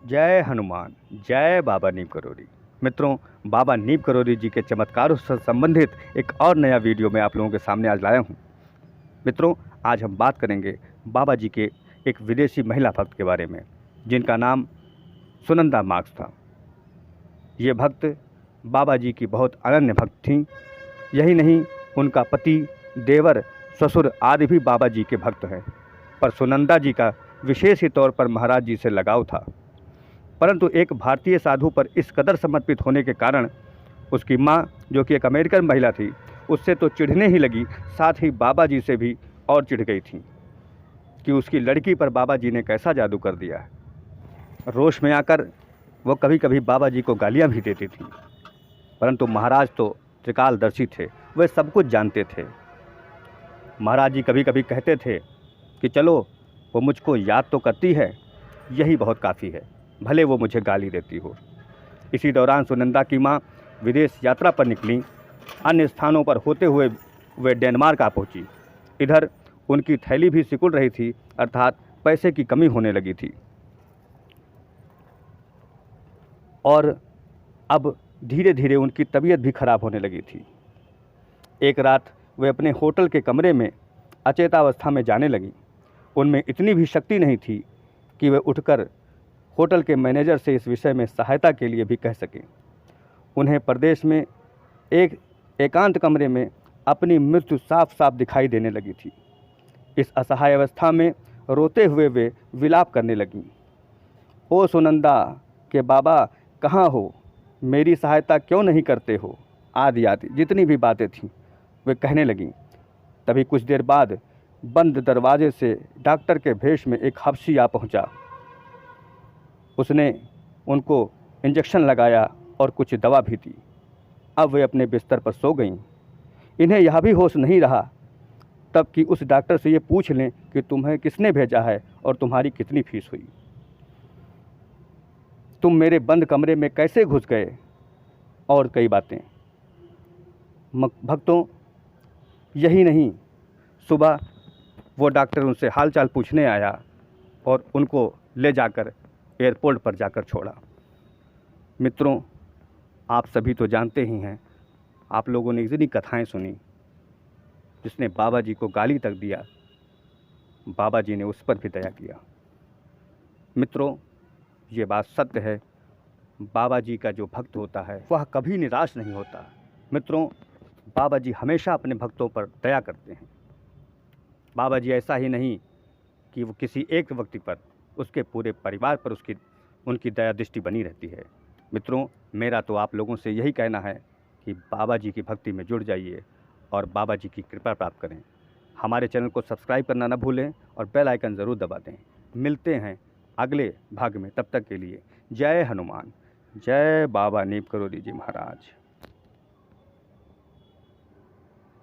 जय हनुमान, जय बाबा नीम करोली। मित्रों, बाबा नीम करोली जी के चमत्कारों से संबंधित एक और नया वीडियो मैं आप लोगों के सामने आज लाया हूं। मित्रों, आज हम बात करेंगे बाबा जी के एक विदेशी महिला भक्त के बारे में, जिनका नाम सुनंदा मार्क्स था। ये भक्त बाबा जी की बहुत अनन्य भक्त थीं। यही नहीं, उनका पति, देवर, ससुर आदि भी बाबा जी के भक्त हैं। पर सुनंदा जी का विशेष ही तौर पर महाराज जी से लगाव था। परंतु एक भारतीय साधु पर इस कदर समर्पित होने के कारण उसकी माँ, जो कि एक अमेरिकन महिला थी, उससे तो चिढ़ने ही लगी, साथ ही बाबा जी से भी और चिढ़ गई थी कि उसकी लड़की पर बाबा जी ने कैसा जादू कर दिया है। रोष में आकर वो कभी कभी बाबा जी को गालियाँ भी देती थी। परंतु महाराज तो त्रिकालदर्शी थे, वे सब कुछ जानते थे। महाराज जी कभी कभी कहते थे कि चलो, वो मुझको याद तो करती है, यही बहुत काफ़ी है, भले वो मुझे गाली देती हो। इसी दौरान सुनंदा की माँ विदेश यात्रा पर निकली। अन्य स्थानों पर होते हुए वे डेनमार्क आ पहुँची। इधर उनकी थैली भी सिकुड़ रही थी, अर्थात पैसे की कमी होने लगी थी। और अब धीरे धीरे उनकी तबीयत भी खराब होने लगी थी। एक रात वे अपने होटल के कमरे में अचेतावस्था में जाने लगी। उनमें इतनी भी शक्ति नहीं थी कि वे उठकर होटल के मैनेजर से इस विषय में सहायता के लिए भी कह सकें। उन्हें प्रदेश में एक एकांत कमरे में अपनी मृत्यु साफ साफ दिखाई देने लगी थी। इस असहाय अवस्था में रोते हुए वे विलाप करने लगीं। ओ सुनंदा के बाबा कहाँ हो, मेरी सहायता क्यों नहीं करते हो, आदि आदि जितनी भी बातें थीं वे कहने लगीं। तभी कुछ देर बाद बंद दरवाजे से डॉक्टर के भेष में एक हबशी आ पहुंचा। उसने उनको इंजेक्शन लगाया और कुछ दवा भी दी। अब वे अपने बिस्तर पर सो गईं। इन्हें यह भी होश नहीं रहा तब कि उस डॉक्टर से ये पूछ लें कि तुम्हें किसने भेजा है और तुम्हारी कितनी फीस हुई, तुम मेरे बंद कमरे में कैसे घुस गए, और कई बातें। भक्तों, यही नहीं, सुबह वो डॉक्टर उनसे हालचाल पूछने आया और उनको ले जाकर एयरपोर्ट पर जाकर छोड़ा। मित्रों, आप सभी तो जानते ही हैं, आप लोगों ने इतनी कथाएं सुनी, जिसने बाबा जी को गाली तक दिया, बाबा जी ने उस पर भी दया किया। मित्रों, ये बात सत्य है, बाबा जी का जो भक्त होता है वह कभी निराश नहीं होता। मित्रों, बाबा जी हमेशा अपने भक्तों पर दया करते हैं। बाबा जी ऐसा ही नहीं कि वो किसी एक व्यक्ति पर, उसके पूरे परिवार पर उनकी दया दृष्टि बनी रहती है। मित्रों, मेरा तो आप लोगों से यही कहना है कि बाबा जी की भक्ति में जुड़ जाइए और बाबा जी की कृपा प्राप्त करें। हमारे चैनल को सब्सक्राइब करना न भूलें और बेल आइकन ज़रूर दबा दें। मिलते हैं अगले भाग में, तब तक के लिए जय हनुमान, जय बाबा नीम करोली जी महाराज।